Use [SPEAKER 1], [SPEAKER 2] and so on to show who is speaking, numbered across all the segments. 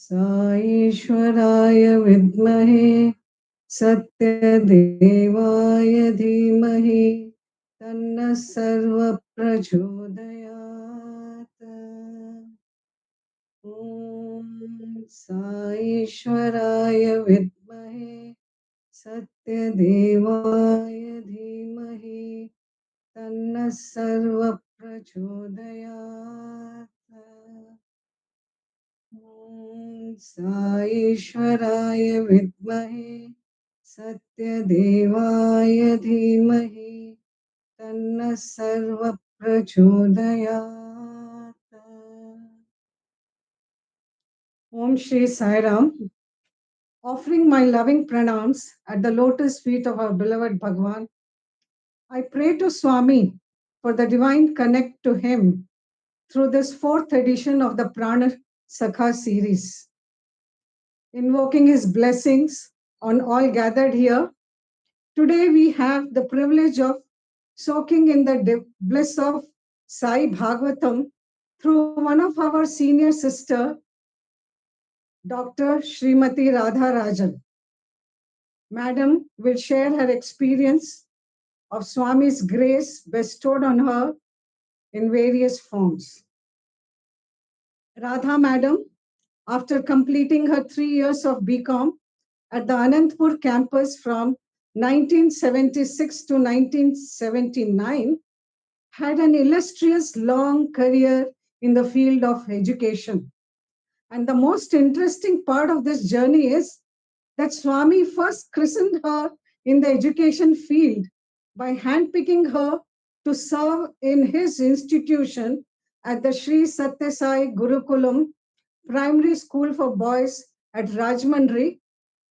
[SPEAKER 1] साईश्वराय विद्महे सत्यदेवाय धीमहि तन्नः सर्वः प्रचोदयात्। ॐ साईश्वराय विद्महे सत्यदेवाय धीमहि तन्नः सर्वः प्रचोदयात्। ॐ साईश्वराय विद्महे सत्यदेवाय धीमहि तन्नः सर्वः प्रचोदयात्। Om Shri Sai Ram. Offering my loving pranams at the lotus feet of our beloved Bhagwan, I pray to Swami for the divine connect to him through this fourth edition of the Pran Sakha series. Invoking his blessings on all gathered here, today we have the privilege of soaking in the bliss of Sai Bhagavatam through one of our senior sister, Dr. Srimati Radha Rajan. Madam will share her experience of Swami's grace bestowed on her in various forms. Radha Madam, after completing her 3 years of BCom at the Anantapur campus from 1976 to 1979, had an illustrious long career in the field of education. And the most interesting part of this journey is that Swami first christened her in the education field by handpicking her to serve in his institution at the Sri Sathya Sai Gurukulam Primary School for Boys at Rajmandri,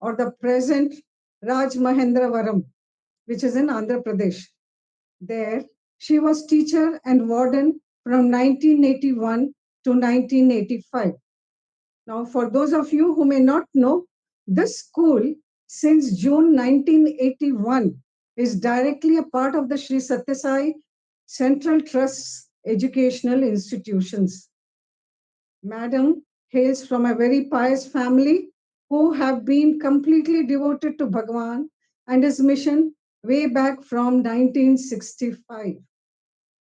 [SPEAKER 1] or the present Raj Mahendravaram, which is in Andhra Pradesh. There, she was teacher and warden from 1981 to 1985. Now, for those of you who may not know, this school since June 1981 is directly a part of the Sri Sathya Sai Central Trust's educational institutions. Madam hails from a very pious family who have been completely devoted to Bhagwan and his mission way back from 1965.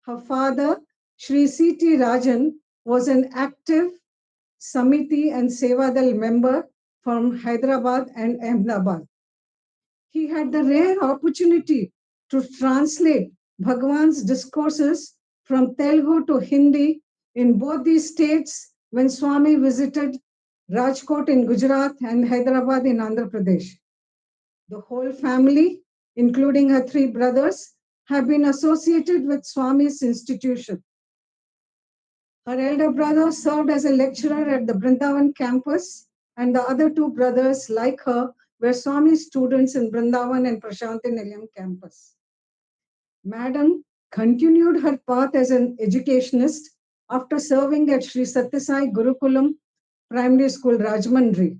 [SPEAKER 1] Her father, Sri C.T. Rajan, was an active Samiti and Sevadal member from Hyderabad and Ahmedabad. He had the rare opportunity to translate Bhagwan's discourses from Telugu to Hindi in both these states when Swami visited Rajkot in Gujarat and Hyderabad in Andhra Pradesh. The whole family, including her three brothers, have been associated with Swami's institution. Her elder brother served as a lecturer at the Brindavan campus, and the other two brothers, like her, were Swami students in Brindavan and Prashanti Nilayam campus. Madam continued her path as an educationist after serving at Sri Sathya Sai Gurukulam Primary School, Rajmandri.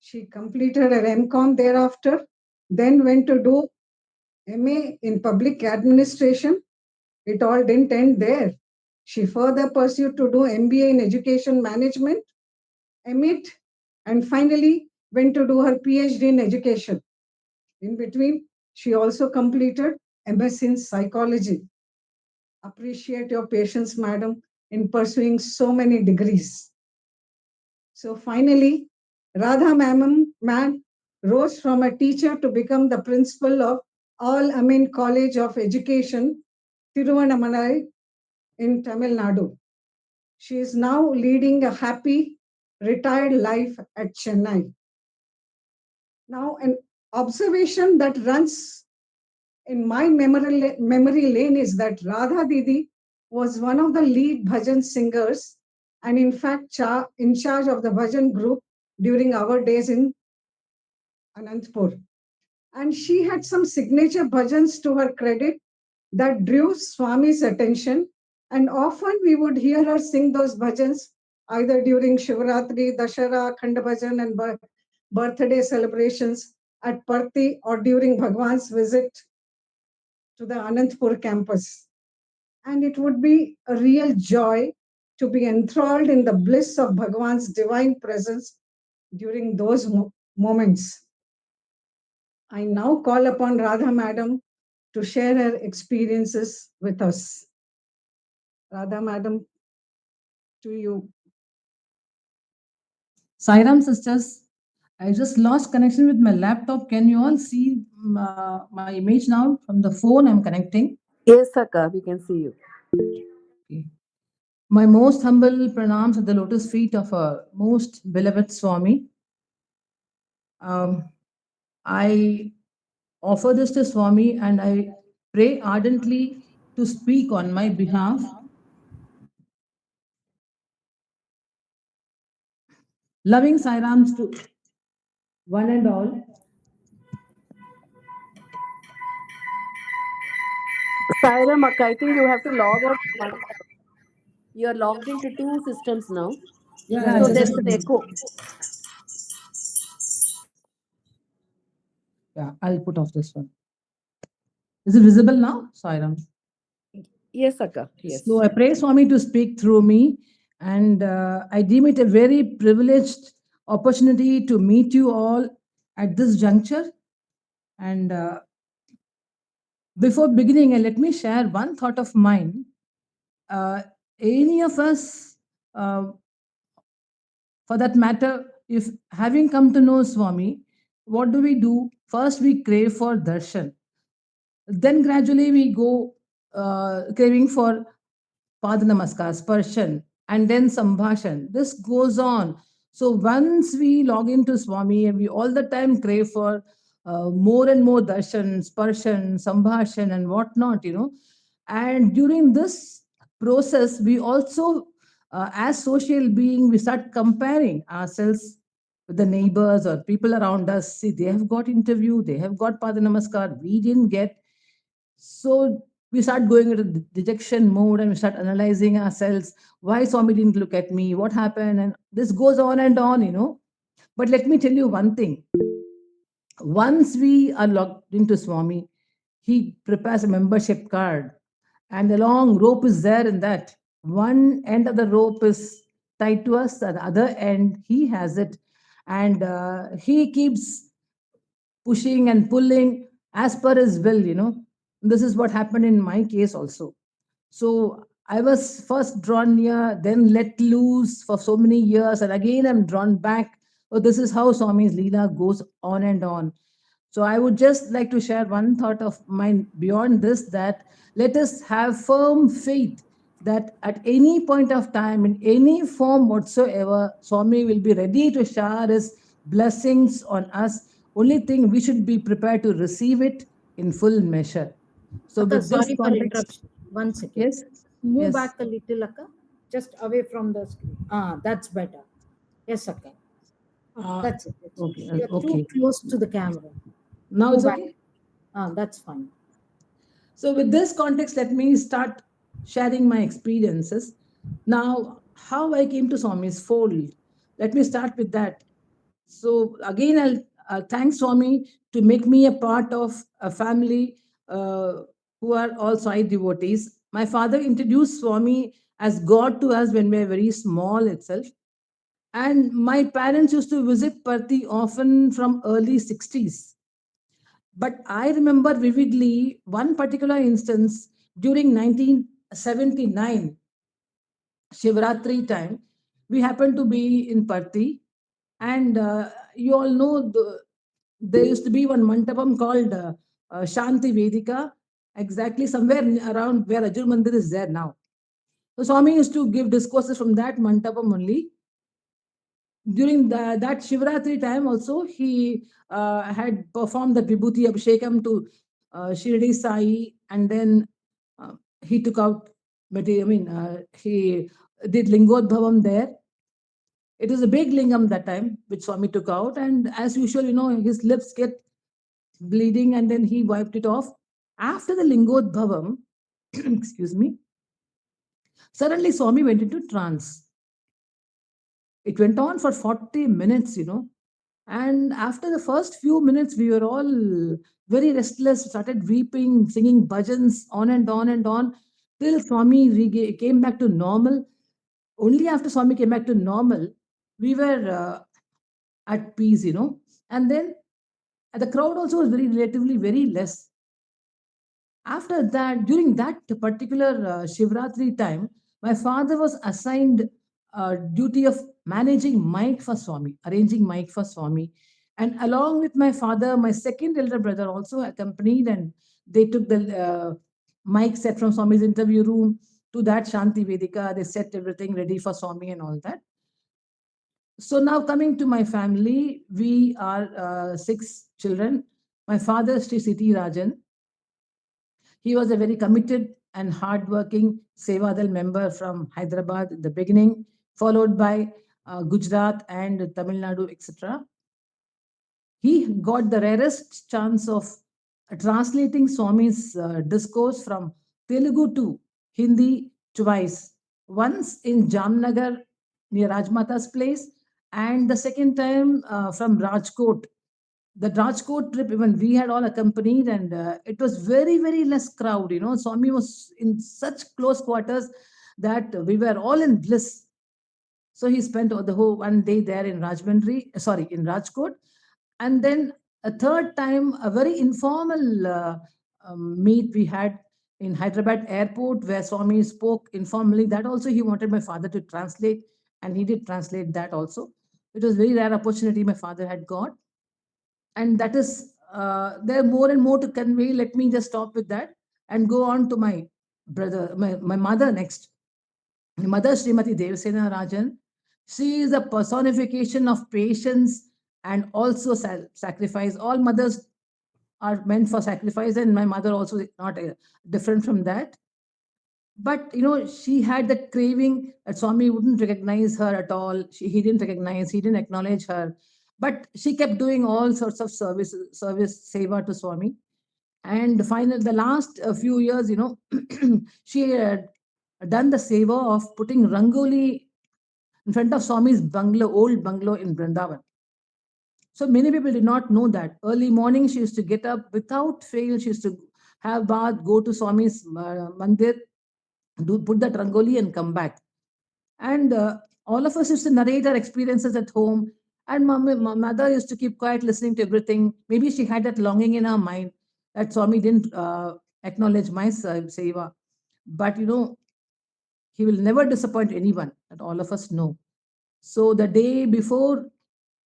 [SPEAKER 1] She completed her MCom thereafter, then went to do MA in Public Administration. It all didn't end there. She further pursued to do MBA in Education Management, MIT, and finally went to do her PhD in Education. In between, she also completed MS in Psychology. Appreciate your patience, madam, in pursuing so many degrees. So finally, Radha man rose from a teacher to become the principal of All Amin College of Education, Tiruvannamalai in Tamil Nadu. She is now leading a happy, retired life at Chennai. Now, an observation that runs in my memory lane is that Radha Didi was one of the lead bhajan singers and in fact in charge of the bhajan group during our days in Anantapur. And she had some signature bhajans to her credit that drew Swami's attention. And often we would hear her sing those bhajans either during Shivaratri, Dashara, Khanda Bhajan, and birthday celebrations at Parthi or during Bhagwan's visit to the Anantapur campus. And it would be a real joy to be enthralled in the bliss of Bhagwan's divine presence during those moments. I now call upon Radha Madam to share her experiences with us. Radha Madam, to you.
[SPEAKER 2] Sairam sisters, I just lost connection with my laptop. Can you all see my image now from the phone I'm connecting?
[SPEAKER 3] Yes, Akka, we can see you.
[SPEAKER 2] Okay. My most humble pranams at the lotus feet of a most beloved Swami. Um, I offer this to Swami and I pray ardently to speak on my behalf. Loving Sairams to one and all.
[SPEAKER 3] Sairam, Akka, I think you have to log out. You are logged into two systems now.
[SPEAKER 2] Yeah,
[SPEAKER 3] So
[SPEAKER 2] just
[SPEAKER 3] there
[SPEAKER 2] a
[SPEAKER 3] is an
[SPEAKER 2] minute.
[SPEAKER 3] echo.
[SPEAKER 2] Yeah, I'll put off this one. Is it visible now, Sairams?
[SPEAKER 3] Yes, Akka,
[SPEAKER 2] So
[SPEAKER 3] yes.
[SPEAKER 2] I pray Swami to speak through me, and I deem it a very privileged opportunity to meet you all at this juncture. And before beginning, let me share one thought of mine. Uh, any of us, uh, for that matter, if having come to know Swami, what do we do? First, we crave for darshan. Then gradually we go craving for Pada Namaskar, Sparshan, and then Sambhashan. This goes on. So once we log into Swami and we all the time crave for more and more darshan, Sparshan, Sambhashan, and whatnot. And during this process, we also, as social being, we start comparing ourselves with the neighbors or people around us. See, they have got interview, they have got Pada Namaskar, we didn't get. So we start going into the dejection mode and we start analyzing ourselves. Why Swami didn't look at me? What happened? And this goes on and on. But let me tell you one thing. Once we are logged into Swami, he prepares a membership card and the long rope is there in that. One end of the rope is tied to us, the other end he has it. And he keeps pushing and pulling as per his will. This is what happened in my case also. So I was first drawn near, then let loose for so many years, and again I'm drawn back. So this is how Swami's Leela goes on and on. So I would just like to share one thought of mine beyond this, that let us have firm faith that at any point of time, in any form whatsoever, Swami will be ready to shower his blessings on us. Only thing, we should be prepared to receive it in full measure. So
[SPEAKER 4] Akka,
[SPEAKER 2] with this
[SPEAKER 4] sorry for
[SPEAKER 2] context,
[SPEAKER 4] interruption. One second.
[SPEAKER 2] yes,
[SPEAKER 4] Move
[SPEAKER 2] yes.
[SPEAKER 4] back a little, Akka. Just away from the screen. Ah, that's better. Yes, Akka.
[SPEAKER 2] Uh,
[SPEAKER 4] That's it. That's it.
[SPEAKER 2] okay,
[SPEAKER 4] You're too
[SPEAKER 2] okay.
[SPEAKER 4] close to the camera.
[SPEAKER 2] Now
[SPEAKER 4] Move
[SPEAKER 2] it's
[SPEAKER 4] back.
[SPEAKER 2] okay.
[SPEAKER 4] Ah, that's fine.
[SPEAKER 2] So, with this context, let me start sharing my experiences. Now, how I came to Swami's fold. Let me start with that. So, again, I'll thank Swami to make me a part of a family uh, who are all Sai devotees. My father introduced Swami as God to us when we were very small itself. And my parents used to visit Parthi often from early 60s. But I remember vividly one particular instance during 1979, Shivratri time. We happened to be in Parthi, and you all know there used to be one mantapam called Shanti Vedika, exactly somewhere around where Ajur Mandir is there now. So Swami used to give discourses from that mantapam only. During that Shivratri time also, he had performed the Vibhuti Abhishekam to Shirdi Sai, and then uh, he took out, but he did Lingodbhavam there. It was a big lingam that time, which Swami took out, and as usual, his lips get bleeding, and then he wiped it off. After the Lingodbhavam, excuse me, suddenly Swami went into trance. It went on for 40 minutes. And after the first few minutes, we were all very restless, started weeping, singing bhajans on and on and on, till Swami came back to normal. Only after Swami came back to normal, we were at peace. And then the crowd also was very relatively very less. After that, during that particular Shivratri time, my father was assigned duty of managing mic for Swami, arranging mic for Swami. And along with my father, my second elder brother also accompanied, and they took the mic set from Swami's interview room to that Shanti Vedika. They set everything ready for Swami and all that. So now coming to my family, we are six children. My father, Sri Siti Rajan, he was a very committed and hardworking Sevadal member from Hyderabad in the beginning, followed by Gujarat and Tamil Nadu, etc. He got the rarest chance of translating Swami's discourse from Telugu to Hindi twice. Once in Jamnagar near Rajmata's place, and the second time from Rajkot. The Rajkot trip, even we had all accompanied, and it was very, very less crowd. Swami was in such close quarters that we were all in bliss. So he spent the whole one day there in in Rajkot. And then a third time, a very informal meet we had in Hyderabad airport where Swami spoke informally. That also he wanted my father to translate, and he did translate that also. It was very rare opportunity my father had got, and that is there are more and more to convey. Let me just stop with that and go on to my mother next. My mother, Srimati Devasena Rajan, she is a personification of patience and also sacrifice. All mothers are meant for sacrifice, and my mother also is not different from that. But she had that craving that Swami wouldn't recognize her at all. He didn't recognize, he didn't acknowledge her. But she kept doing all sorts of service seva to Swami. And finally, the last few years, she had done the seva of putting rangoli in front of Swami's bungalow, old bungalow in Vrindavan. So many people did not know that. Early morning, she used to get up without fail. She used to have bath, go to Swami's mandir, put that rangoli and come back. And all of us used to narrate our experiences at home. And my mother used to keep quiet, listening to everything. Maybe she had that longing in her mind that Swami didn't acknowledge my seva. But he will never disappoint anyone, that all of us know. So the day before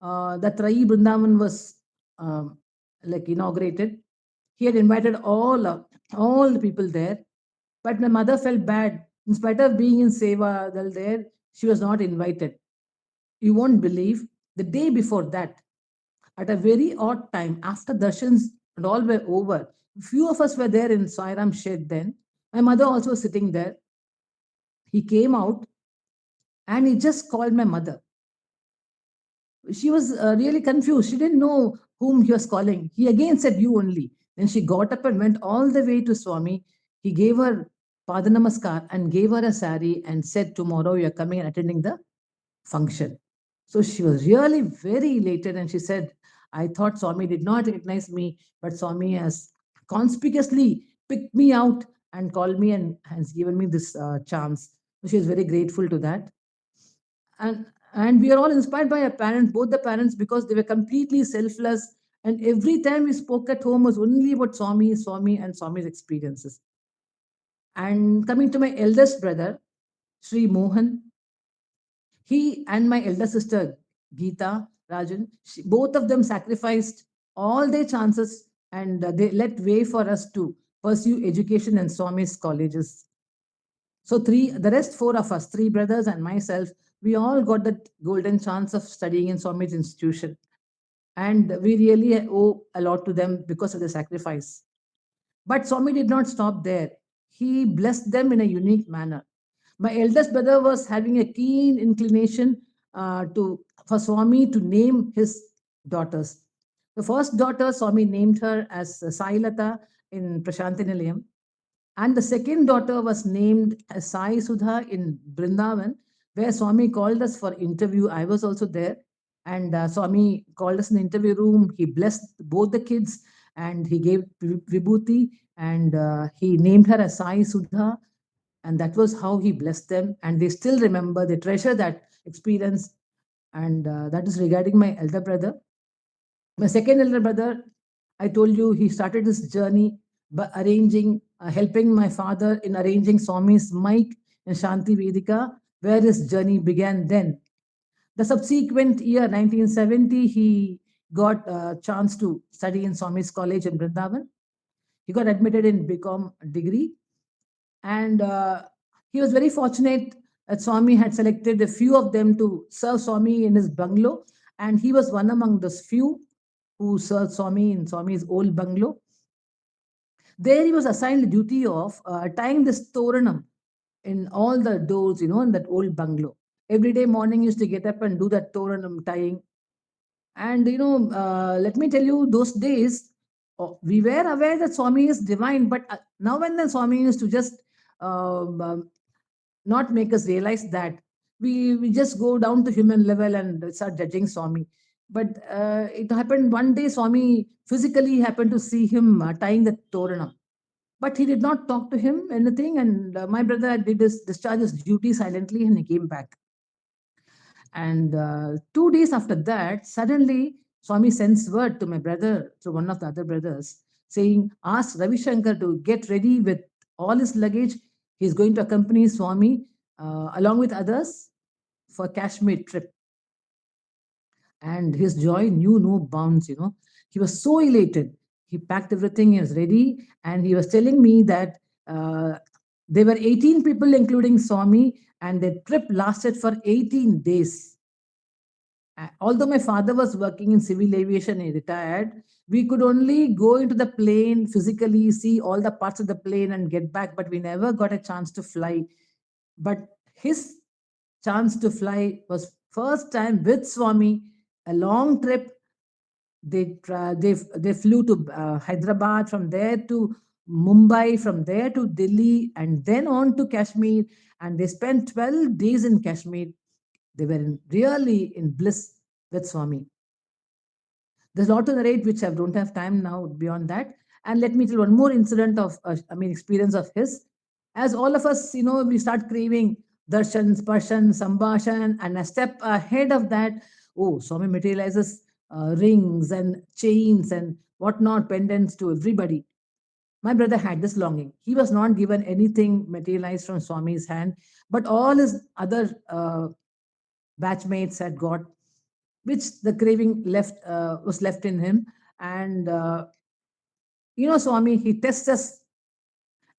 [SPEAKER 2] the Trai Brindavan was like inaugurated, he had invited all the people there. But my mother felt bad. In spite of being in Seva Dal there, she was not invited. You won't believe, the day before that, at a very odd time, after darshans and all were over, few of us were there in Sairam shed then. My mother also was sitting there. He came out and he just called my mother. She was really confused. She didn't know whom he was calling. He again said, "You only." Then she got up and went all the way to Swami. He gave her Padanamaskar and gave her a sari and said, "Tomorrow you are coming and attending the function." So she was really very elated, and she said, "I thought Swami did not recognize me, but Swami has conspicuously picked me out and called me and has given me this chance." So she was very grateful to that. And we are all inspired by our parents, both the parents, because they were completely selfless. And every time we spoke at home was only about Swami, and Swami's experiences. And coming to my eldest brother, Sri Mohan, he and my elder sister, Geeta Rajan, both of them sacrificed all their chances, and they let way for us to pursue education in Swami's colleges. So the rest four of us, three brothers and myself, we all got that golden chance of studying in Swami's institution. And we really owe a lot to them because of the sacrifice. But Swami did not stop there. He blessed them in a unique manner. My eldest brother was having a keen inclination to for Swami to name his daughters. The first daughter, Swami named her as Sailata in Prashantinilayam, and the second daughter was named as Sai Sudha in Brindavan, where Swami called us for interview. I was also there, and Swami called us in the interview room. He blessed both the kids, and he gave vibhuti, and he named her as Sai Sudha, and that was how he blessed them. And they still remember, they treasure that experience, and that is regarding my elder brother. My second elder brother, I told you, he started his journey by helping my father in arranging Swami's mic in Shanti Vedika, where his journey began then. The subsequent year, 1970, he got a chance to study in Swami's College in Vrindavan. He got admitted in BCom degree, and he was very fortunate that Swami had selected a few of them to serve Swami in his bungalow, and he was one among those few who served Swami in Swami's old bungalow. There he was assigned the duty of tying this toranam in all the doors, in that old bungalow. Every day morning, he used to get up and do that toranam tying. And let me tell you, those days we were aware that Swami is divine, but now and then Swami used to just not make us realize that. We just go down to human level and start judging Swami. But it happened one day, Swami physically happened to see him tying the toranam. But he did not talk to him anything, and my brother did his discharge his duty silently, and he came back. And 2 days after that, suddenly Swami sends word to my brother, to one of the other brothers, saying, "Ask Ravi Shankar to get ready with all his luggage. He's going to accompany Swami along with others for Kashmir trip." And his joy knew no bounds. He was so elated. He packed everything, he was ready, and he was telling me that there were 18 people, including Swami, and the trip lasted for 18 days. Although my father was working in civil aviation, he retired, we could only go into the plane physically, see all the parts of the plane, and get back, but we never got a chance to fly. But his chance to fly was first time with Swami, a long trip. They flew to Hyderabad, from there to Mumbai, from there to Delhi, and then on to Kashmir. And they spent 12 days in Kashmir. They were really in bliss with Swami. There's a lot to narrate, which I don't have time now beyond that. And let me tell one more incident of, experience of his. As all of us, we start craving darshan, sparshan, sambhashan, and a step ahead of that, oh, Swami materializes rings and chains and whatnot, pendants to everybody. My brother had this longing. He was not given anything materialized from Swami's hand, but all his other batchmates had got, which the craving was left in him. And Swami, he tests us,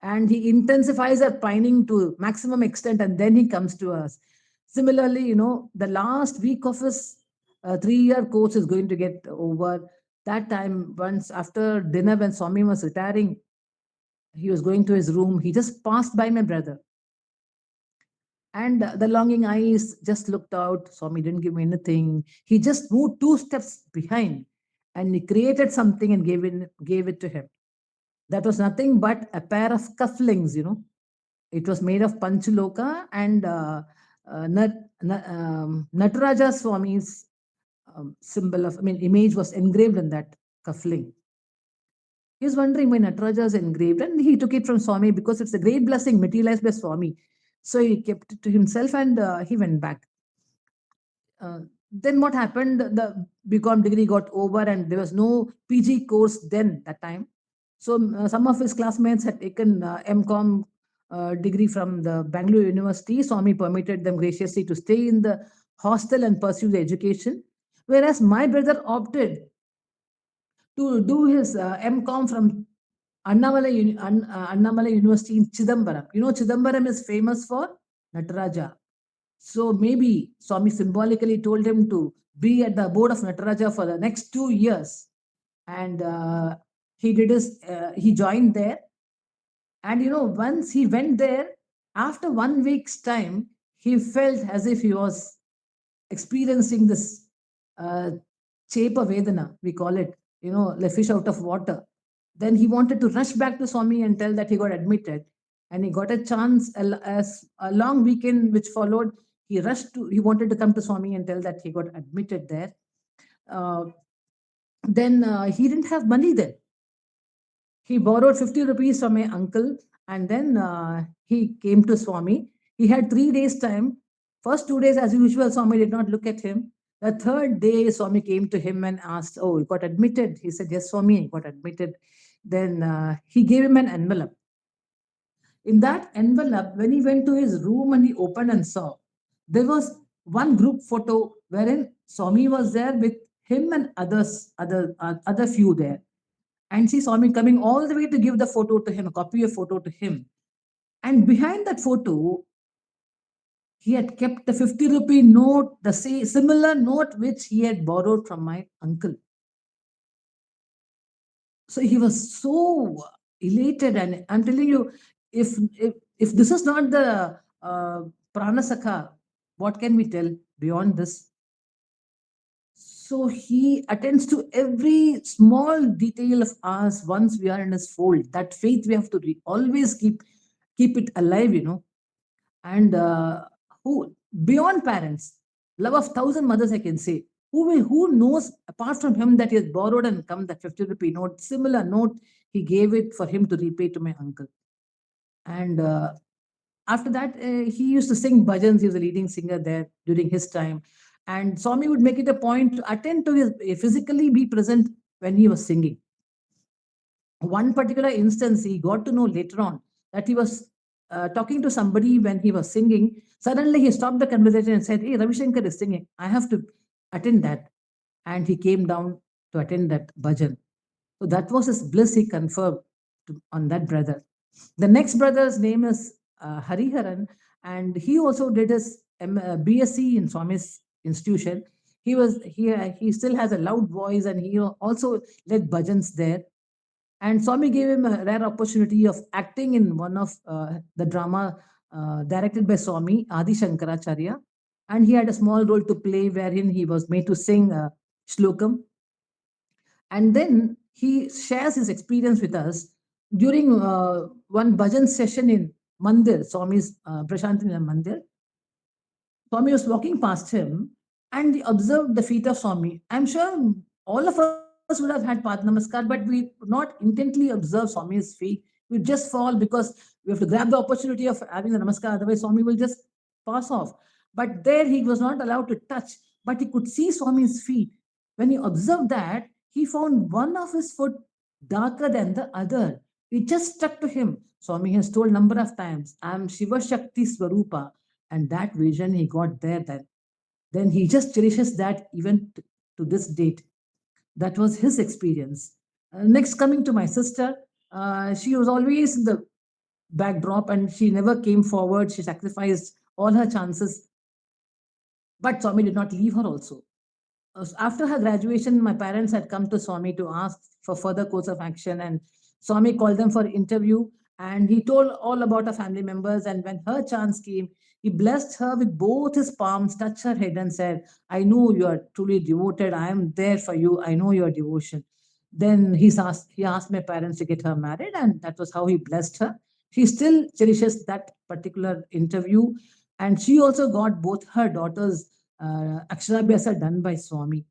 [SPEAKER 2] and he intensifies our pining to maximum extent, and then he comes to us. Similarly, the last week of his 3-year course is going to get over. That time, once after dinner, when Swami was retiring, he was going to his room. He just passed by my brother, and the longing eyes just looked out. Swami didn't give me anything. He just moved 2 steps behind, and he created something and gave it to him. That was nothing but a pair of cufflinks. It was made of Panchaloka, and Nataraja Swami's symbol of, image was engraved in that cufflink. He was wondering why Nataraja is engraved, and he took it from Swami because it's a great blessing materialized by Swami. So he kept it to himself, and he went back. Then what happened? The BCom degree got over, and there was no PG course then that time. So some of his classmates had taken MCom degree from the Bangalore University. Swami permitted them graciously to stay in the hostel and pursue the education, whereas my brother opted to do his MCom from Annamala University in Chidambaram. Chidambaram is famous for Nataraja. So maybe Swami symbolically told him to be at the board of Nataraja for the next 2 years. And he joined there. And once he went there, after 1 week's time, he felt as if he was experiencing this uh, chepa vedana, we call it, like fish out of water. Then he wanted to rush back to Swami and tell that he got admitted. And he got a chance as a long weekend which followed. He wanted to come to Swami and tell that he got admitted there. Uh, then he didn't have money then. He borrowed 50 rupees from my uncle, and then he came to Swami. He had 3 days time. First 2 days, as usual, Swami did not look at him. The third day, Swami came to him and asked, "Oh, you got admitted?" He said, "Yes, Swami, I got admitted." Then he gave him an envelope. In that envelope, when he went to his room and he opened and saw, there was one group photo wherein Swami was there with him and other few there. And she saw me coming all the way to give the photo to him, a copy of photo to him. And behind that photo, he had kept the 50 rupee note, the similar note which he had borrowed from my uncle. So he was so elated, and I'm telling you, if this is not the Prana Sakha, what can we tell beyond this? So he attends to every small detail of us once we are in his fold. That faith we have to always keep it alive, And who beyond parents, love of thousand mothers, I can say. Who knows apart from him that he has borrowed and come that 50 rupee note, similar note, he gave it for him to repay to my uncle. And after that, he used to sing bhajans. He was a leading singer there during his time. And Swami would make it a point to attend to his, physically be present when he was singing. One particular instance, he got to know later on that he was talking to somebody when he was singing. Suddenly, he stopped the conversation and said, "Hey, Ravi Shankar is singing. I have to attend that." And he came down to attend that bhajan. So that was his bliss he conferred on that brother. The next brother's name is Hariharan, and he also did his BSc in Swami's institution. He still has a loud voice, and he also led bhajans there. And Swami gave him a rare opportunity of acting in one of the drama directed by Swami, Adi Shankaracharya. And he had a small role to play wherein he was made to sing Shlokam. And then he shares his experience with us during one bhajan session in Mandir, Swami's Prashantini Mandir. Swami was walking past him and he observed the feet of Swami. I'm sure all of us would have had Path Namaskar, but we would not intently observe Swami's feet. We just fall because we have to grab the opportunity of having the Namaskar, otherwise, Swami will just pass off. But there he was not allowed to touch, but he could see Swami's feet. When he observed that, he found one of his foot darker than the other. It just stuck to him. Swami has told number of times, I am Shiva Shakti Swarupa. And that vision he got there, then he just cherishes that even to this date. That was his experience. Next, coming to my sister, she was always in the backdrop and she never came forward. She sacrificed all her chances, but Swami did not leave her also. After her graduation, my parents had come to Swami to ask for further course of action, and Swami called them for interview. And he told all about her family members. And when her chance came, he blessed her with both his palms, touched her head, and said, "I know you are truly devoted. I am there for you. I know your devotion." Then he asked my parents to get her married, and that was how he blessed her. She still cherishes that particular interview, and she also got both her daughters Aksharabhyasa done by Swami.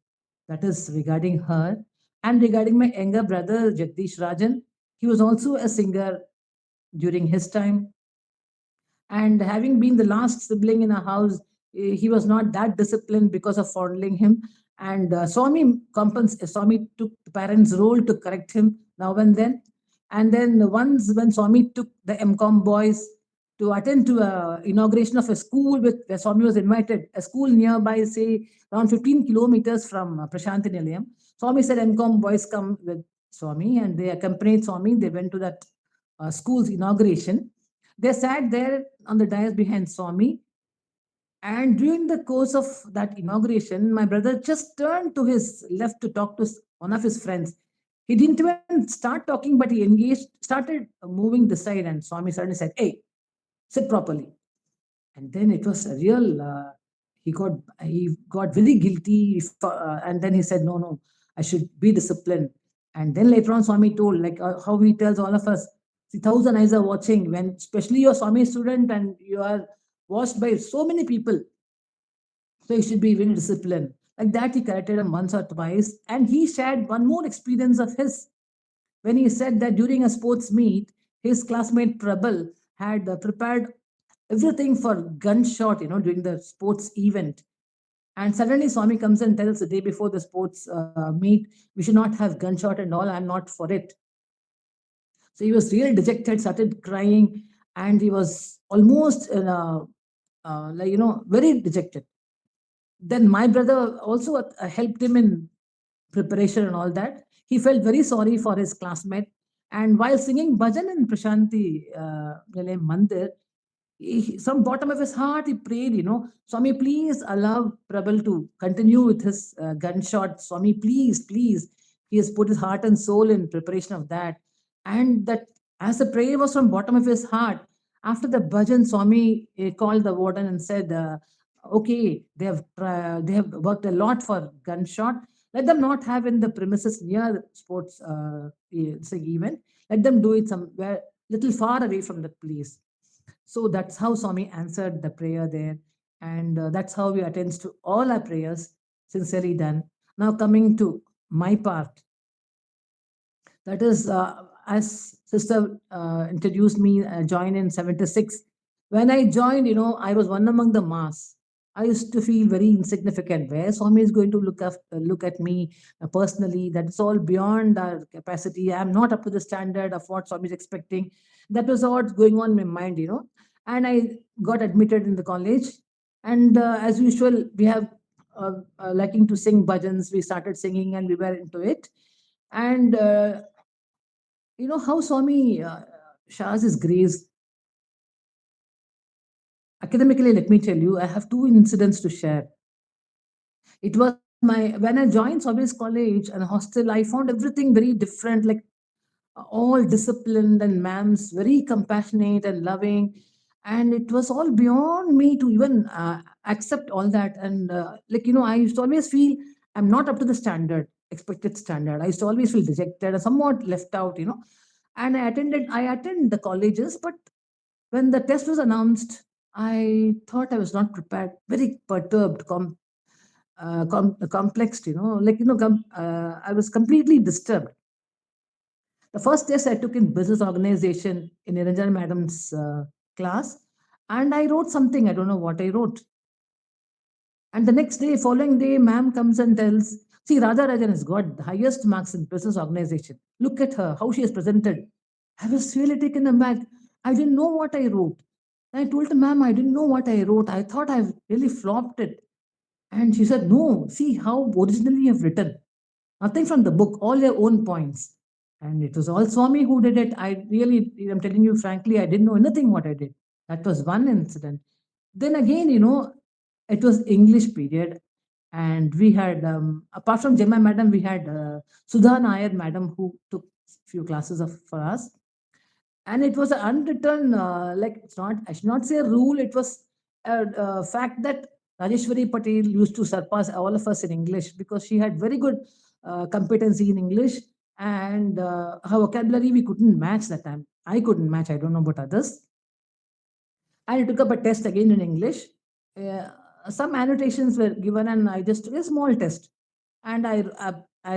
[SPEAKER 2] That is regarding her. And regarding my younger brother, Jagdish Rajan, he was also a singer during his time. And having been the last sibling in a house, he was not that disciplined because of fondling him. And Swami took the parents' role to correct him now and then. And then once when Swami took the MCOM boys to attend to a inauguration of a school with where Swami was invited, a school nearby, say around 15 kilometers from Prashanti Nilayam. Swami said, MCOM boys come with Swami, and they accompanied Swami. They went to that school's inauguration. They sat there on the dais behind Swami. And during the course of that inauguration, my brother just turned to his left to talk to one of his friends. He didn't even start talking, but he started moving this side, and Swami suddenly said, "Hey, sit properly." And then it was a real he got very guilty and then he said, no, no, I should be disciplined. And then later on Swami told, like how he tells all of us, see, thousand eyes are watching, when especially you're Swami student and you are watched by so many people, so you should be very disciplined. Like that, he corrected him once or twice. And he shared one more experience of his when he said that during a sports meet, his classmate Prabal had prepared everything for gunshot, during the sports event. And suddenly Swami comes and tells the day before the sports meet, we should not have gunshot and all. I'm not for it. So he was really dejected, started crying, and he was almost in a, very dejected. Then my brother also helped him in preparation and all that. He felt very sorry for his classmate. And while singing bhajan in Prashanti Mandir, from bottom of his heart, he prayed, Swami, please allow Prabal to continue with his gunshot. Swami, please, please. He has put his heart and soul in preparation of that. And that, as the prayer was from bottom of his heart, after the bhajan, Swami called the warden and said, okay, they have worked a lot for gunshot. Let them not have in the premises near the sports event. Let them do it somewhere little far away from the place. So that's how Swami answered the prayer there. And that's how we attend to all our prayers, sincerely done. Now, coming to my part, that is, as sister introduced me, joined in 76. When I joined, I was one among the mass. I used to feel very insignificant. Where Swami is going to look at me personally, that's all beyond our capacity. I'm not up to the standard of what Swami is expecting. That was what's going on in my mind. And I got admitted in the college. And as usual, we have liking to sing bhajans. We started singing and we were into it. And you know how Swami showers his grace academically. Let me tell you, I have two incidents to share. It was my when I joined Swami's college and hostel, I found everything very different, like all disciplined, and ma'ams very compassionate and loving. And it was all beyond me to even accept all that. And I used to always feel I'm not up to the standard, expected standard. I used to always feel dejected and somewhat left out. And I attended the colleges, but when the test was announced, I thought I was not prepared, very perturbed, complexed, I was completely disturbed. The first test I took in business organization in Niranjan madam's class, and I wrote something. I don't know what I wrote. And the next day, following day, ma'am comes and tells, see, Radha Rajan has got the highest marks in business organization. Look at her, how she has presented. I was really taken aback. I didn't know what I wrote. And I told the ma'am, I didn't know what I wrote. I thought I've really flopped it. And she said, no, see how originally you've written. Nothing from the book, all your own points. And it was all Swami who did it. I'm telling you frankly, I didn't know anything what I did. That was one incident. Then again, it was English period. And we had, apart from Gemma madam, we had Sudha Nair madam who took few classes for us. And it was an unwritten, like, it's not, I should not say a rule, it was a fact that Rajeshwari Patel used to surpass all of us in English because she had very good competency in English. And her vocabulary we couldn't match that time. I couldn't match, I don't know about others. And I took up a test again in English. Uh, some annotations were given, and I just took a small test. And I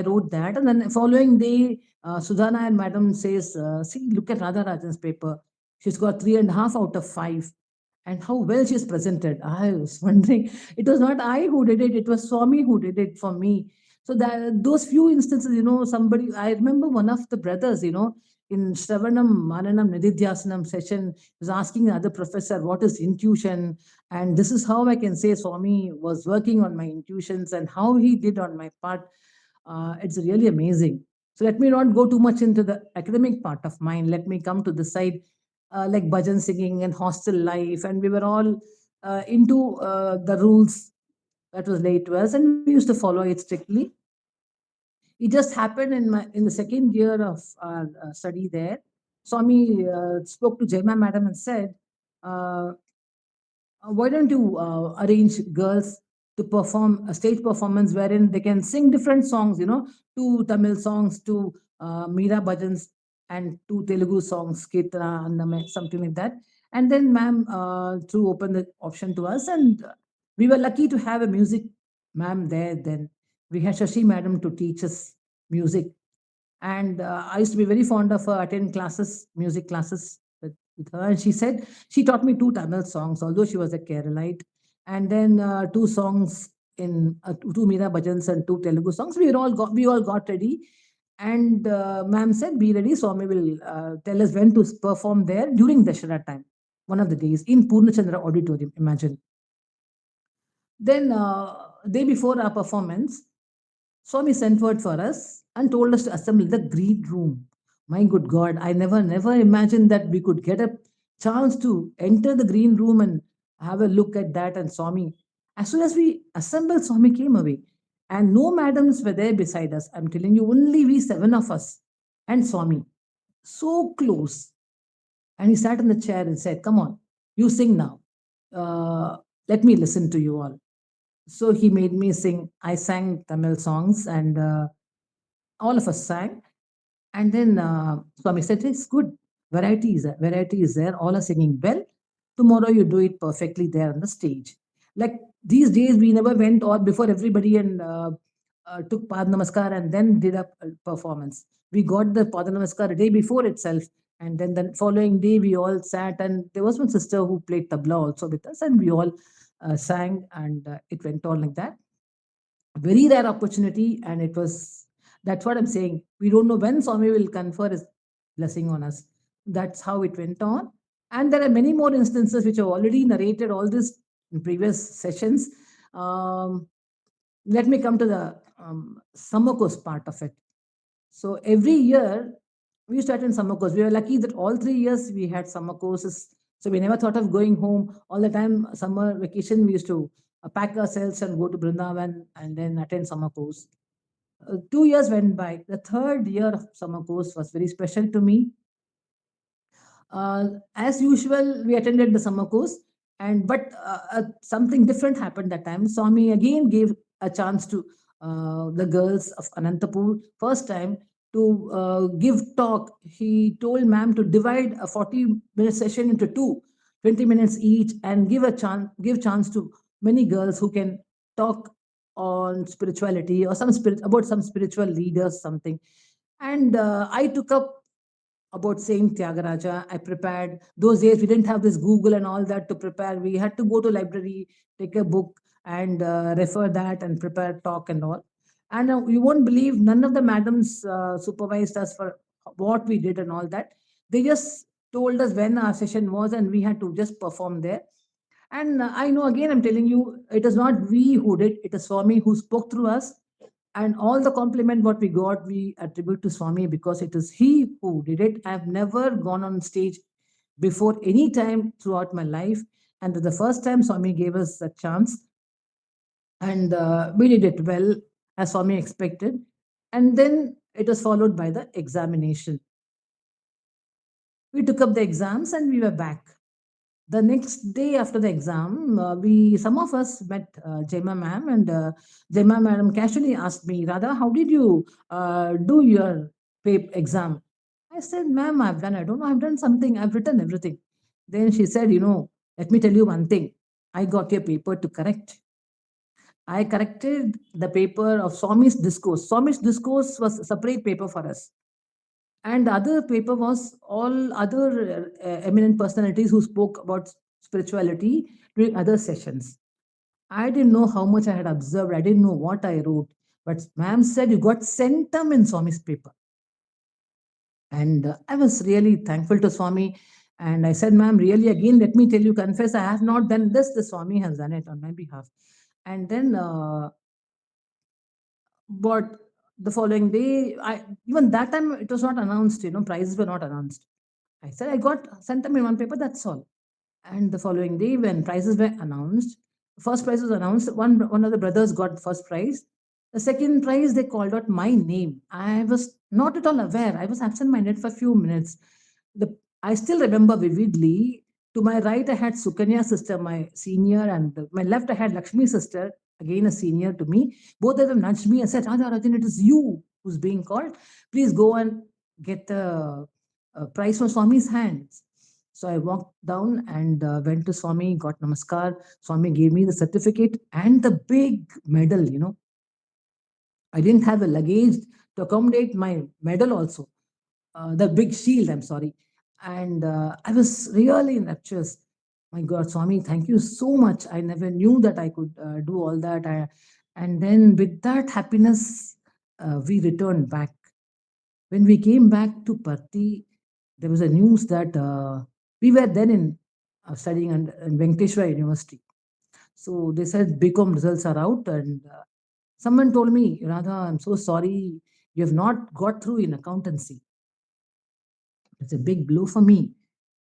[SPEAKER 2] wrote that. And then following day, Sudhana and Madam says, see, look at Radha Rajan's paper. She's got 3.5 out of 5. And how well she's presented. I was wondering, it was not I who did it, it was Swami who did it for me. So that those few instances, somebody, I remember one of the brothers, in Shravanam Mananam Nididhyasanam session, was asking the other professor, what is intuition? And this is how I can say Swami was working on my intuitions and how he did on my part. It's really amazing. So let me not go too much into the academic part of mine. Let me come to the side, like bhajan singing and hostel life. And we were all into the rules that was laid to us, and we used to follow it strictly. It just happened in the second year of our study there. Swami spoke to Jema madam and said, uh, why don't you arrange girls to perform a stage performance wherein they can sing different songs, two Tamil songs, two Meera bhajans, and two Telugu songs, Ketana, Anname, something like that. And then, ma'am, to open the option to us, and we were lucky to have a music ma'am there. Then we had Shashi madam to teach us music, and I used to be very fond of her, attend classes, music classes with her. And she said she taught me two Tamil songs, although she was a Keralite, and then two songs in two Meera bhajans and two Telugu songs. We all got ready, and ma'am said, "Be ready." Swami will tell us when to perform there during Dashara time, one of the days in Purnachandra Auditorium. Imagine. Then day before our performance, Swami sent word for us and told us to assemble the green room. My good God, I never imagined that we could get a chance to enter the green room and have a look at that. And Swami, as soon as we assembled, Swami came away. And no madams were there beside us. I'm telling you, only we seven of us and Swami. So close. And he sat in the chair and said, "Come on, you sing now. Uh, let me listen to you all." So he made me sing. I sang Tamil songs, and all of us sang. And then Swami said, "It's good. Variety is there. All are singing well. Tomorrow you do it perfectly there on the stage." Like these days, we never went or before everybody and took Pad Namaskar and then did a performance. We got the Pad Namaskar a day before itself. And then the following day, we all sat, and there was one sister who played tabla also with us, and we all sang, and it went on like that. Very rare opportunity, and it was, that's what I'm saying. We don't know when Swami will confer his blessing on us. That's how it went on. And there are many more instances which I've already narrated all this in previous sessions. Let me come to the summer course part of it. So every year we used to attend summer course. We were lucky that all 3 years we had summer courses. So we never thought of going home. All the time, summer vacation, we used to pack ourselves and go to Brindavan and then attend summer course. 2 years went by. The third year of summer course was very special to me. As usual, we attended the summer course, and but something different happened that time. Swami again gave a chance to the girls of Anantapur, first time to give talk. He told ma'am to divide a 40-minute session into two, 20 minutes each, and give chance to many girls who can talk on spirituality or about some spiritual leaders, something. And I took up about Saint Tyagaraja. I prepared. Those days we didn't have this Google and all that to prepare. We had to go to library, take a book, and refer that and prepare talk and all. And you won't believe, none of the madams supervised us for what we did and all that. They just told us when our session was, and we had to just perform there. And I know, again, I'm telling you, it is not we who did, it is Swami who spoke through us. And all the compliment what we got, we attribute to Swami, because it is he who did it. I've never gone on stage before any time throughout my life. And the first time Swami gave us a chance, and we did it well, as Swami expected. And then it was followed by the examination. We took up the exams and we were back. The next day after the exam, we some of us met Jema ma'am, and Jema madam casually asked me, "Radha, how did you do your exam?" I said, "Ma'am, I've done. I don't know. I've done something. I've written everything." Then she said, let me tell you one thing. I got your paper to correct. I corrected the paper of Swami's discourse. Swami's discourse was a separate paper for us, and the other paper was all other eminent personalities who spoke about spirituality during other sessions. I didn't know how much I had observed. I didn't know what I wrote. But ma'am said, "You got centum in Swami's paper." And I was really thankful to Swami. And I said, "Ma'am, really, again, let me tell you, confess, I have not done this. The Swami has done it on my behalf." And then, but the following day, even that time, it was not announced, prizes were not announced. I said, "I got sent them in one paper, that's all." And the following day, when prizes were announced, first prize was announced. One of the brothers got first prize. The second prize, they called out my name. I was not at all aware. I was absent-minded for a few minutes. I still remember vividly. To my right, I had Sukanya sister, my senior, and my left, I had Lakshmi sister, again a senior to me. Both of them nudged me and said, Radha Rajan, it is you who's being called. Please go and get the prize from Swami's hands. So I walked down and went to Swami, got namaskar. Swami gave me the certificate and the big medal. I didn't have a luggage to accommodate my medal also, the big shield, I'm sorry. And I was really rapturous. My God, Swami, thank you so much. I never knew that I could do all that. And then with that happiness, we returned back. When we came back to Parthi, there was a news that we were then studying in Venkateshwara University. So they said BCom results are out, and someone told me, Radha, I'm so sorry, you have not got through in accountancy. It's a big blow for me.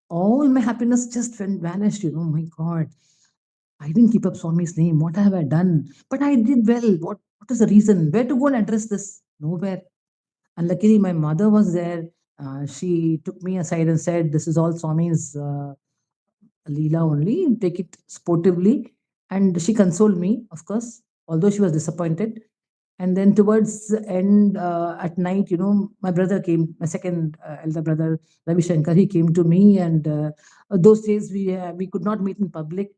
[SPEAKER 2] All my happiness just vanished. My God, I didn't keep up Swami's name. What have I done? But I did well. What is the reason? Where to go and address this? Nowhere. And luckily, my mother was there. She took me aside and said, "This is all Swami's Leela only. Take it sportively." And she consoled me, of course, although she was disappointed. And then towards the end, at night, my brother came, my second elder brother, Ravi Shankar, he came to me. And those days we could not meet in public.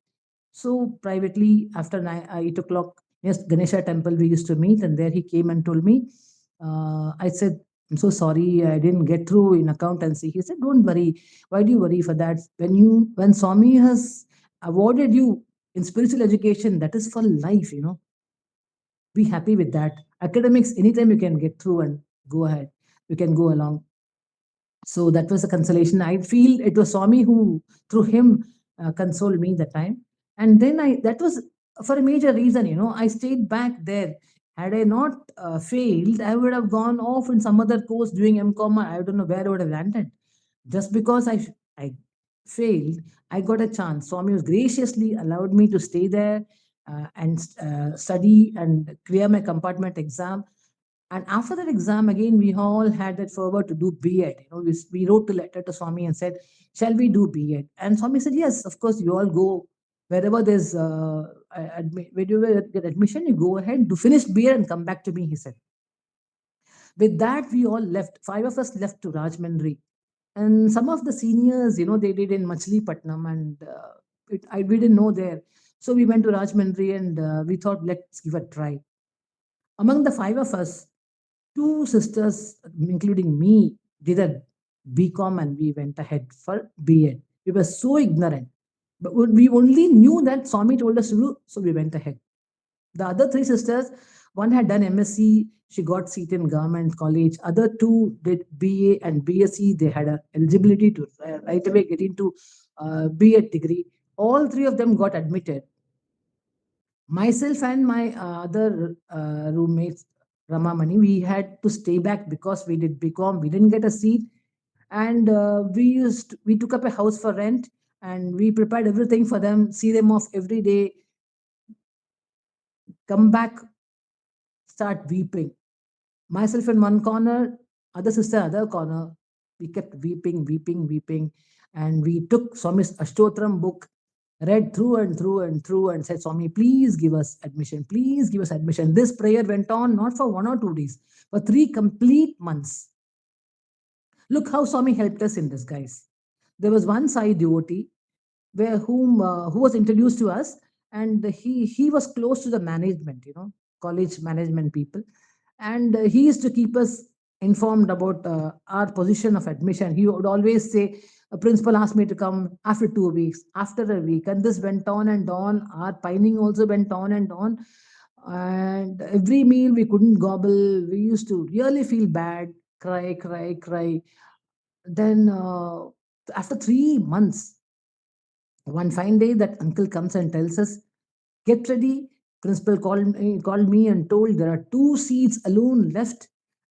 [SPEAKER 2] So privately, after 8 o'clock, yes, Ganesha temple, we used to meet. And there he came and told me, I said, I'm so sorry, I didn't get through in accountancy. He said, don't worry. Why do you worry for that? When Swami has awarded you in spiritual education, that is for life. Be happy with that. Academics, anytime you can get through and go ahead, you can go along. So that was a consolation. I feel it was Swami who, through him, consoled me that time. And then that was for a major reason. I stayed back there. Had I not failed, I would have gone off in some other course doing MCom. I don't know where I would have landed. Just because I failed, I got a chance. Swami was graciously allowed me to stay there and study and clear my compartment exam. And after that exam, again, we all had that fervor to do B.Ed. We wrote a letter to Swami and said, "Shall we do B.Ed?" And Swami said, "Yes, of course. You all go wherever there's where you get admission. You go ahead, do finish B.Ed and come back to me." He said. With that, we all left. Five of us left to Rajmandri, and some of the seniors, they did in Machilipatnam, and we didn't know there. So we went to Rajmandri, and we thought, let's give a try. Among the five of us, two sisters, including me, did a BCom and we went ahead for B.Ed. We were so ignorant. But we only knew that Swami told us to do, so we went ahead. The other three sisters, one had done MSc, she got seat in government college. Other two did BA and BSc. They had a eligibility to right away get into B.Ed degree. All three of them got admitted. Myself and my other roommates, Ramamani, we had to stay back because we did BCom. We didn't get a seat, and we took up a house for rent, and we prepared everything for them. See them off every day. Come back, start weeping. Myself in one corner, other sister other corner. We kept weeping, weeping, weeping, and we took Swami's Ashtotram book, read through and through and through, and said, Swami, please give us admission. Please give us admission. This prayer went on not for 1 or 2 days, for 3 complete months. Look how Swami helped us in this, guys. There was one Sai devotee who was introduced to us, and he was close to the management, college management people, and he used to keep us informed about our position of admission. He would always say, a principal asked me to come after 2 weeks, after a week, and this went on and on. Our pining also went on and on, and every meal we couldn't gobble. We used to really feel bad, cry, cry, cry. Then after 3 months, one fine day, that uncle comes and tells us, get ready. Principal called me and told there are 2 seats alone left,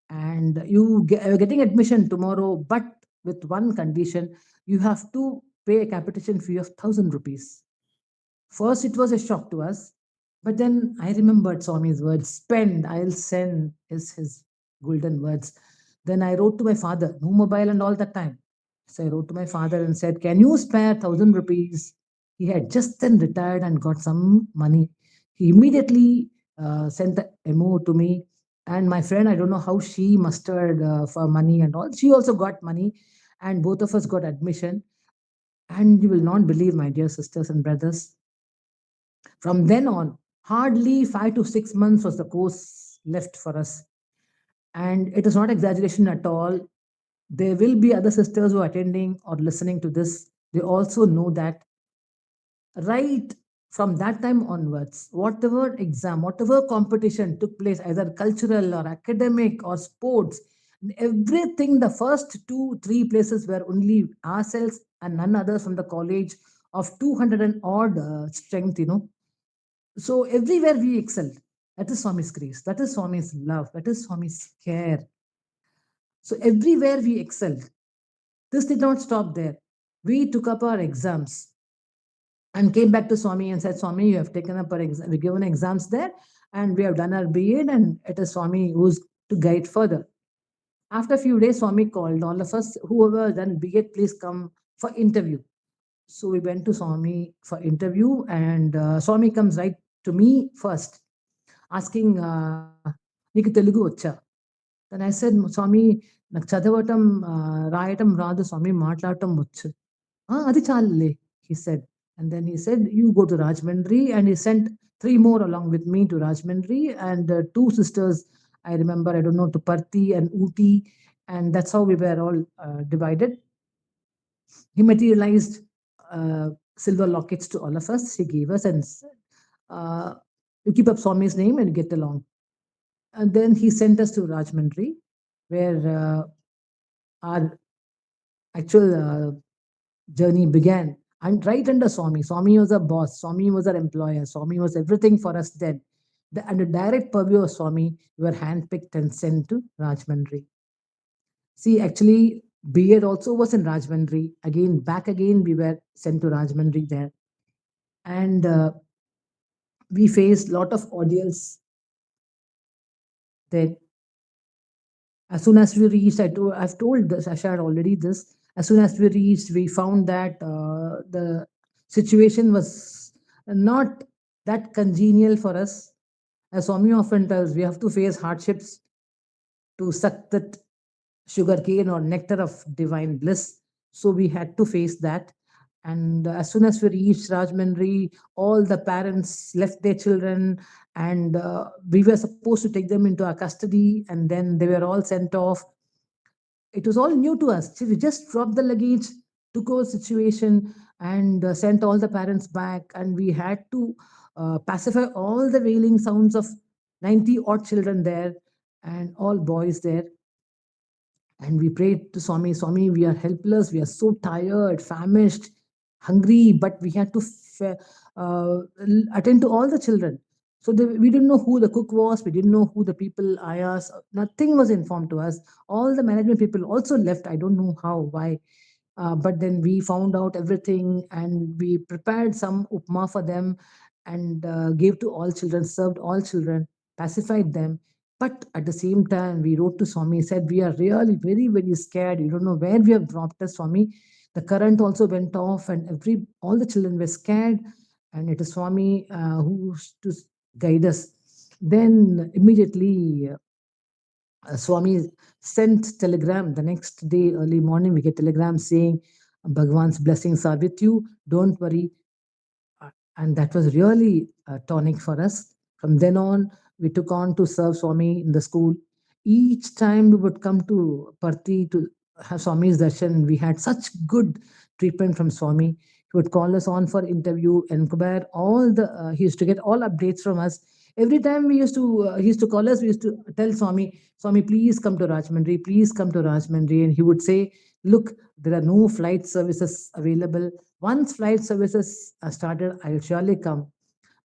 [SPEAKER 2] and are getting admission tomorrow, but with one condition: you have to pay a capitation fee of 1,000 rupees. First, it was a shock to us, but then I remembered Swami's words: "Spend, I'll send." Is his golden words. Then I wrote to my father, no mobile and all that time. So I wrote to my father and said, "Can you spare 1,000 rupees?" He had just then retired and got some money. He immediately sent the MO to me. And my friend, I don't know how she mustered for money and all. She also got money, and both of us got admission. And you will not believe, my dear sisters and brothers, from then on, hardly 5 to 6 months was the course left for us. And it is not exaggeration at all. There will be other sisters who are attending or listening to this. They also know that right from that time onwards, whatever exam, whatever competition took place, either cultural or academic or sports, everything, the first two, three places were only ourselves and none others from the college of 200 and odd strength. So everywhere we excelled. That is Swami's grace. That is Swami's love. That is Swami's care. So everywhere we excelled. This did not stop there. We took up our exams and came back to Swami and said, "Swami, you have taken up our exam, we given exams there, and we have done our B.Ed, and it is Swami who's to guide further." After a few days, Swami called all of us, whoever done B.Ed, please come for interview. So we went to Swami for interview, and Swami comes right to me first, asking, "Niku Telugu vacha?" Then I said, "Swami, నాకు చదవటం రాయటం రాదు స్వామి, మాట్లాడటం వచ్చు." Adi challe, he said. And then he said, "You go to Rajmandri." And he sent three more along with me to Rajmandri. And two sisters, I remember, I don't know, to Parthi and Uti. And that's how we were all divided. He materialized silver lockets to all of us. He gave us and said, "You keep up Swami's name and get along." And then he sent us to Rajmandri, where our actual journey began. And right under Swami, Swami was our boss, Swami was our employer, Swami was everything for us then. Under direct purview of Swami, we were handpicked and sent to Rajmandri. See, actually, B.Ed also was in Rajmandri. Again, back again, we were sent to Rajmandri there. And we faced lot of ordeals there. As soon as we reached, I've told this, I shared already this. As soon as we reached, we found that the situation was not that congenial for us. As Swami often tells, we have to face hardships to suck that sugar cane or nectar of divine bliss. So we had to face that. And as soon as we reached Rajmandri, all the parents left their children, and we were supposed to take them into our custody, and then they were all sent off. It was all new to us. So we just dropped the luggage, took our situation, and sent all the parents back. And we had to pacify all the wailing sounds of 90 odd children there and all boys there. And we prayed to Swami, "Swami, we are helpless, we are so tired, famished, hungry, but we had to attend to all the children." So we didn't know who the cook was, we didn't know who the people, ayahs, nothing was informed to us. All the management people also left. I don't know how, why. But then we found out everything, and we prepared some upma for them, and gave to all children, served all children, pacified them. But at the same time, we wrote to Swami, said, "We are really very, very scared. You don't know where we have dropped us, Swami." The current also went off, and all the children were scared. And it is Swami who's to guide us. Then immediately Swami sent telegram the next day early morning. We get telegram saying, "Bhagwan's blessings are with you. Don't worry." And that was really a tonic for us. From then on, we took on to serve Swami in the school. Each time we would come to Parthi to have Swami's darshan, we had such good treatment from Swami. He would call us on for interview, inquire all the. He used to get all updates from us. Every time he used to call us. We used to tell Swami, "Swami, please come to Rajmandri. Please come to Rajmandri." And he would say, "Look, there are no flight services available. Once flight services are started, I will surely come."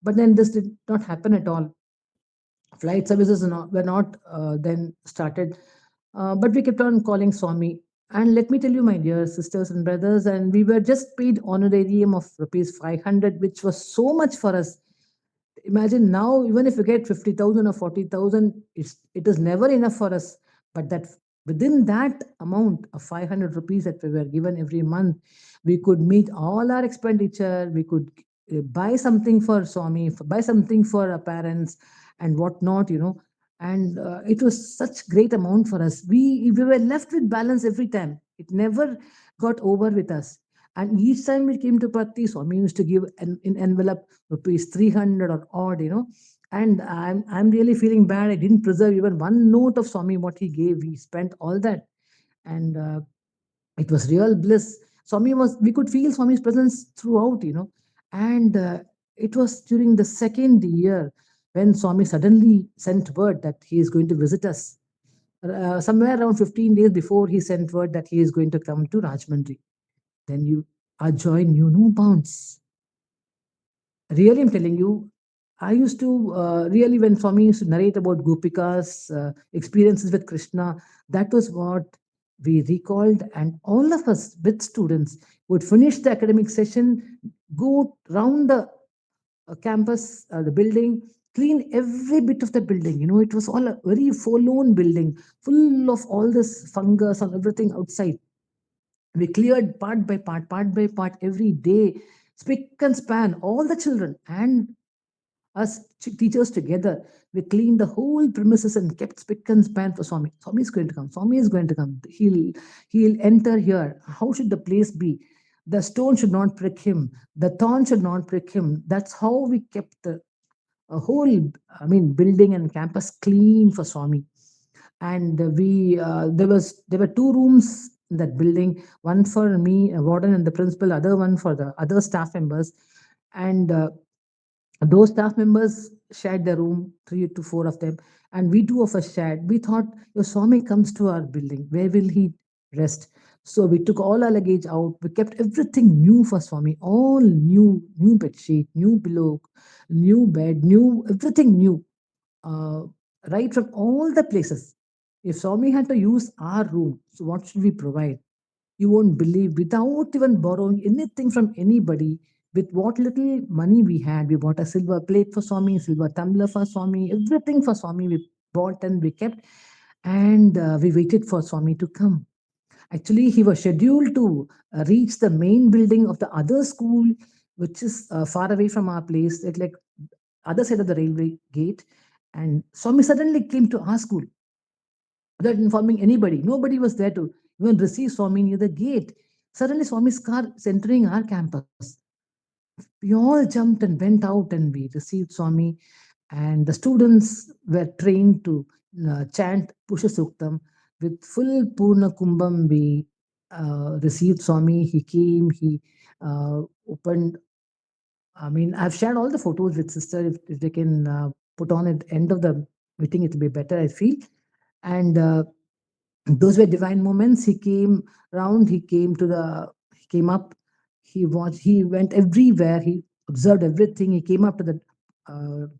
[SPEAKER 2] But then this did not happen at all. Flight services were not then started. But we kept on calling Swami. And let me tell you, my dear sisters and brothers, and we were just paid honorarium of rupees 500, which was so much for us. Imagine now, even if you get 50,000 or 40,000, it is never enough for us. But that Within that amount of 500 rupees that we were given every month, we could meet all our expenditure. We could buy something for Swami, buy something for our parents, and whatnot, And it was such great amount for us. We were left with balance every time. It never got over with us. And each time we came to Patti, Swami used to give an in envelope rupees 300 or odd. And I'm really feeling bad. I didn't preserve even one note of Swami what he gave. We spent all that, and it was real bliss. Swami was we could feel Swami's presence throughout. And it was during the second year when Swami suddenly sent word that he is going to visit us. Somewhere around 15 days before, he sent word that he is going to come to Rajmundry. Then our joy knew no bounds. Really, I'm telling you, I used to really, when Swami used to narrate about Gopika's experiences with Krishna, that was what we recalled. And all of us with students would finish the academic session, go round the campus, the building, clean every bit of the building. It was all a very forlorn building, full of all this fungus and everything outside. We cleared part by part every day, spick and span, all the children and us teachers together. We cleaned the whole premises and kept spick and span for Swami. Swami is going to come. Swami is going to come. He'll enter here. How should the place be? The stone should not prick him. The thorn should not prick him. That's how we kept the whole, building and campus clean for Swami. And we there were two rooms in that building, one for me, a warden and the principal, other one for the other staff members. And those staff members shared their room, three to four of them, and we two of us shared. We thought, if Swami comes to our building, where will he rest? So we took all our luggage out. We kept everything new for Swami, all new bed sheet, new pillow, new bed, new everything new, uh, right from all the places. If Swami had to use our room, so what should we provide? You won't believe, without even borrowing anything from anybody, with what little money we had, we bought a silver plate for Swami, silver tumbler for Swami, everything for Swami we bought and we kept. And we waited for Swami to come. Actually, he was scheduled to reach the main building of the other school, which is far away from our place, like other side of the railway gate. And Swami suddenly came to our school without informing anybody. Nobody was there to even receive Swami near the gate. Suddenly, Swami's car is entering our campus. We all jumped and went out and we received Swami. And the students were trained to chant Pusha Suktam with full Purna Kumbham. We received Swami. He came, he opened. I've shared all the photos with sister. If they can put on at the end of the meeting, it will be better, I feel. And those were divine moments. He came round, he came up, he went everywhere, he observed everything. He came up to the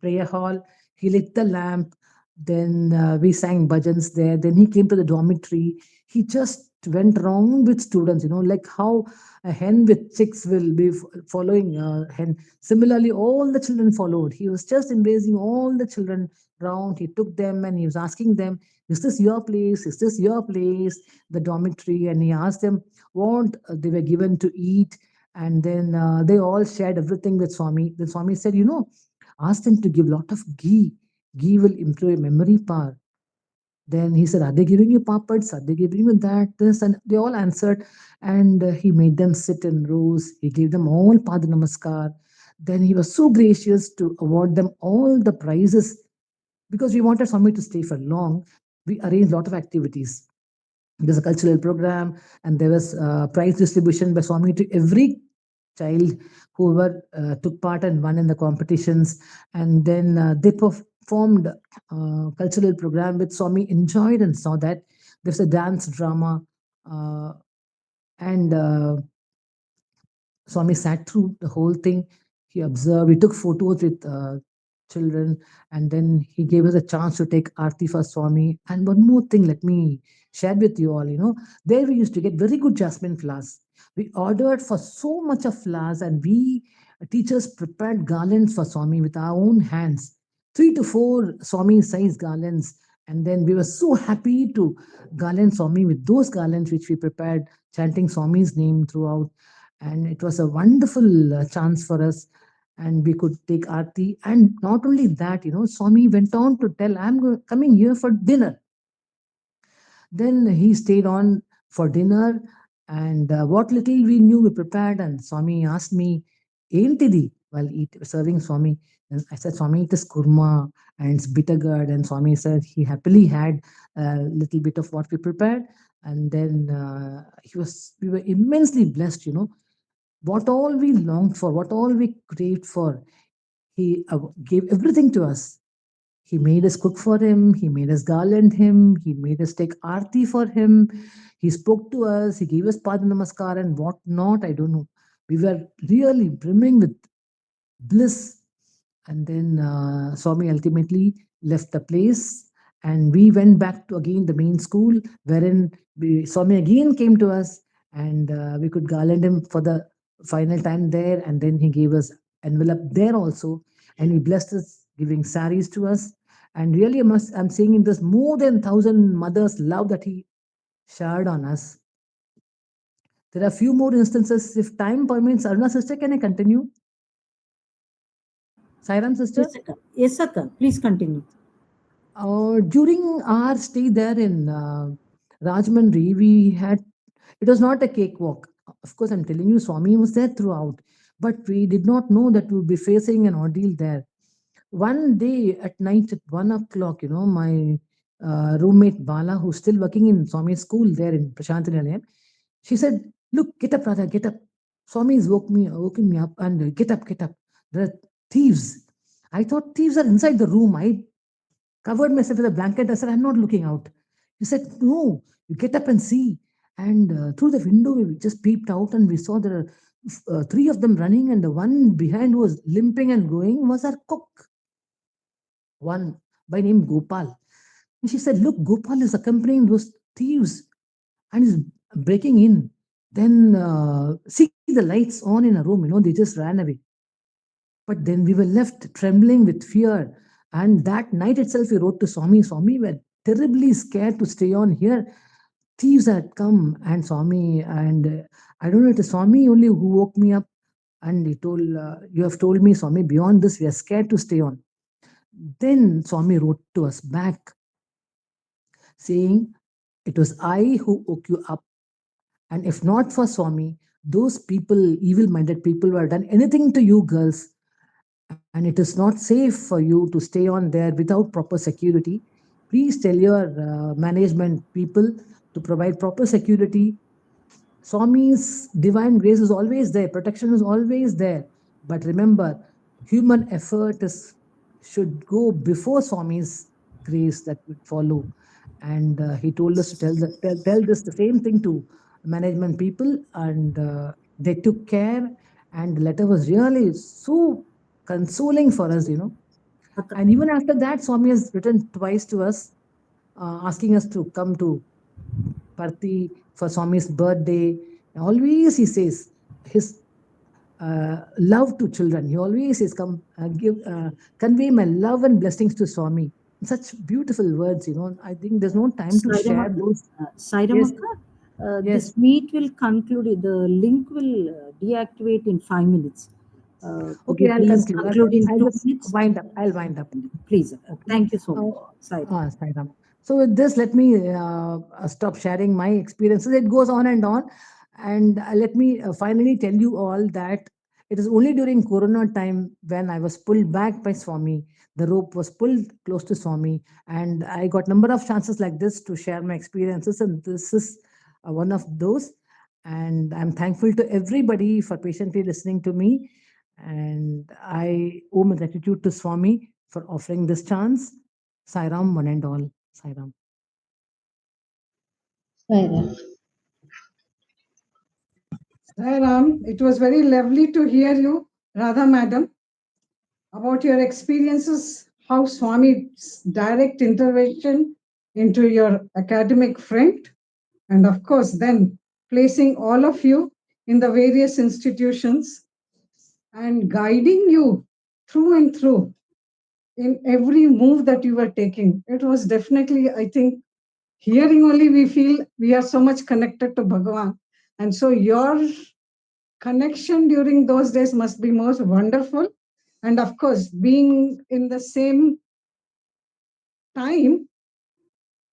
[SPEAKER 2] prayer hall, he lit the lamp, then we sang bhajans there. Then he came to the dormitory. He just went around with students, like how a hen with chicks will be following a hen. Similarly, all the children followed. He was just embracing all the children round. He took them and he was asking them, is this your place? Is this your place? The dormitory. And he asked them what they were given to eat. And then they all shared everything with Swami. Then Swami said, ask them to give lot of ghee. Ghee will improve your memory power. Then he said, are they giving you papads? Are they giving you that, this? And they all answered. And he made them sit in rows. He gave them all Pada Namaskar. Then he was so gracious to award them all the prizes. Because we wanted Swami to stay for long, we arranged a lot of activities. There's a cultural program, and there was prize distribution by Swami to every child whoever took part and won in the competitions. And then they performed cultural program which Swami enjoyed and saw that. There's a dance drama, uh, and Swami sat through the whole thing. He observed, he took photos with children, and then he gave us a chance to take Aarti for Swami. And one more thing, let me share with you all. There we used to get very good jasmine flowers. We ordered for so much of flowers, and we teachers prepared garlands for Swami with our own hands, three to four Swami size garlands. And then we were so happy to garland Swami with those garlands which we prepared, chanting Swami's name throughout. And it was a wonderful chance for us. And we could take Aarti. And not only that, Swami went on to tell, coming here for dinner. Then he stayed on for dinner, and what little we knew, we prepared. And Swami asked me, "Entidi?" While serving Swami, and I said, "Swami, it is kurma and it's bitter gourd." And Swami said he happily had a little bit of what we prepared. And then we were immensely blessed. What all we longed for, what all we craved for, he gave everything to us. He made us cook for him. He made us garland him. He made us take aarti for him. He spoke to us. He gave us pada namaskar and what not. I don't know. We were really brimming with bliss. And then Swami ultimately left the place, and we went back to again the main school, wherein Swami again came to us, and we could garland him for the final time there. And then he gave us envelope there also, and he blessed us, giving saris to us. And really, I'm saying in this more than thousand mothers' love that he showered on us. There are a few more instances. If time permits, Aruna sister, can I continue? Sairam sister?
[SPEAKER 4] Yes, sir. Yes, sir. Please continue.
[SPEAKER 2] During our stay there in Rajmandri, we had, it was not a cakewalk. Of course, I'm telling you, Swami was there throughout, but we did not know that we would be facing an ordeal there. One day at night at 1 o'clock, my roommate Bala, who's still working in Swami's school there in Prashantinalayam, she said, "Look, get up, Radha, get up. Swami's woken me up, and get up, get up. There are thieves." I thought thieves are inside the room. I covered myself with a blanket. I said, "I'm not looking out." He said, "No, you get up and see." And through the window, we just peeped out, and we saw there are three of them running, and the one behind who was limping and going was our cook, one by name Gopal. And she said, "Look, Gopal is accompanying those thieves and is breaking in. Then see the lights on in a room, they just ran away." But then we were left trembling with fear. And that night itself, we wrote to Swami. Swami, we were terribly scared to stay on here. Thieves had come, and Swami, and I don't know, it is Swami only who woke me up. And he told, "You have told me, Swami, beyond this, we are scared to stay on." Then Swami wrote to us back saying, "It was I who woke you up. And if not for Swami, those people, evil minded people, would have done anything to you girls. And it is not safe for you to stay on there without proper security. Please tell your management people to provide proper security. Swami's divine grace is always there, protection is always there. But remember, human effort should go before Swami's grace that would follow." And he told us to tell this the same thing to management people, and they took care. And the letter was really so consoling for us. And even after that, Swami has written twice to us, asking us to come to Parthi for Swami's birthday. Always he says his love to children. He always says, "Come, convey my love and blessings to Swami." Such beautiful words. I think there's no time to
[SPEAKER 4] Sairam
[SPEAKER 2] share
[SPEAKER 4] Akka,
[SPEAKER 2] those.
[SPEAKER 4] Sairam
[SPEAKER 2] Yes,
[SPEAKER 4] Akka,
[SPEAKER 2] yes.
[SPEAKER 4] this meet will conclude. The link will deactivate in 5 minutes. Could
[SPEAKER 2] Okay,
[SPEAKER 4] you
[SPEAKER 2] I'll
[SPEAKER 4] please
[SPEAKER 2] conclude.
[SPEAKER 4] conclude in
[SPEAKER 2] I'll
[SPEAKER 4] two
[SPEAKER 2] just
[SPEAKER 4] minutes?
[SPEAKER 2] wind up. I'll wind up.
[SPEAKER 4] Please, Akka.
[SPEAKER 2] Okay.
[SPEAKER 4] Thank you so much,
[SPEAKER 2] Uh,
[SPEAKER 4] Sairam.
[SPEAKER 2] Sai Ram. So with this, let me stop sharing my experiences. It goes on and on, and let me finally tell you all that it is only during Corona time when I was pulled back by Swami. The rope was pulled close to Swami, and I got number of chances like this to share my experiences, and this is one of those. And I'm thankful to everybody for patiently listening to me, and I owe my gratitude to Swami for offering this chance. Sairam, one and all. Sairam.
[SPEAKER 1] Ram, it was very lovely to hear you, Radha Madam, about your experiences, how Swami's direct intervention into your academic front, and of course, then placing all of you in the various institutions and guiding you through and through. in every move that you were taking. It was definitely, I think, hearing only we feel we are so much connected to Bhagavan. And so your connection during those days must be most wonderful. And of course, being in the same time,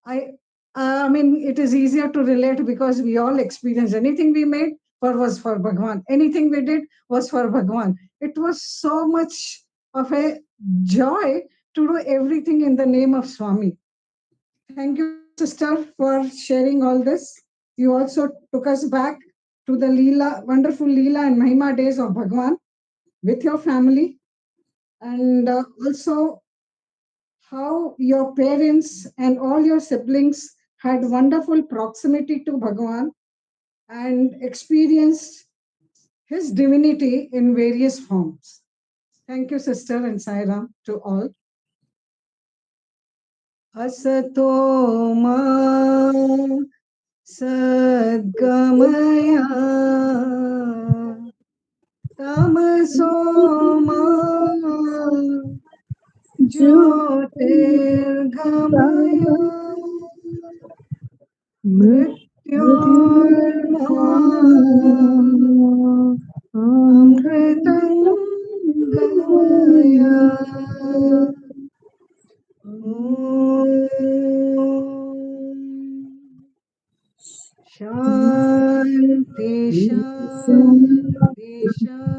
[SPEAKER 1] I I mean, it is easier to relate because we all experienced anything we made for was for Bhagwan. Anything we did was for Bhagwan. It was so much of a joy to do everything in the name of Swami. Thank you, sister, for sharing all this. You also took us back to the Leela, wonderful Leela and Mahima days of Bhagwan with your family, and also how your parents and all your siblings had wonderful proximity to Bhagavan and experienced his divinity in various forms. Thank you, sister, and Sairam to all. Asato ma sadgamaya tamaso ma ज्योतिर्गमय मृत्योर्मा अमृतं गमय शान्ति शान्ति शान्ति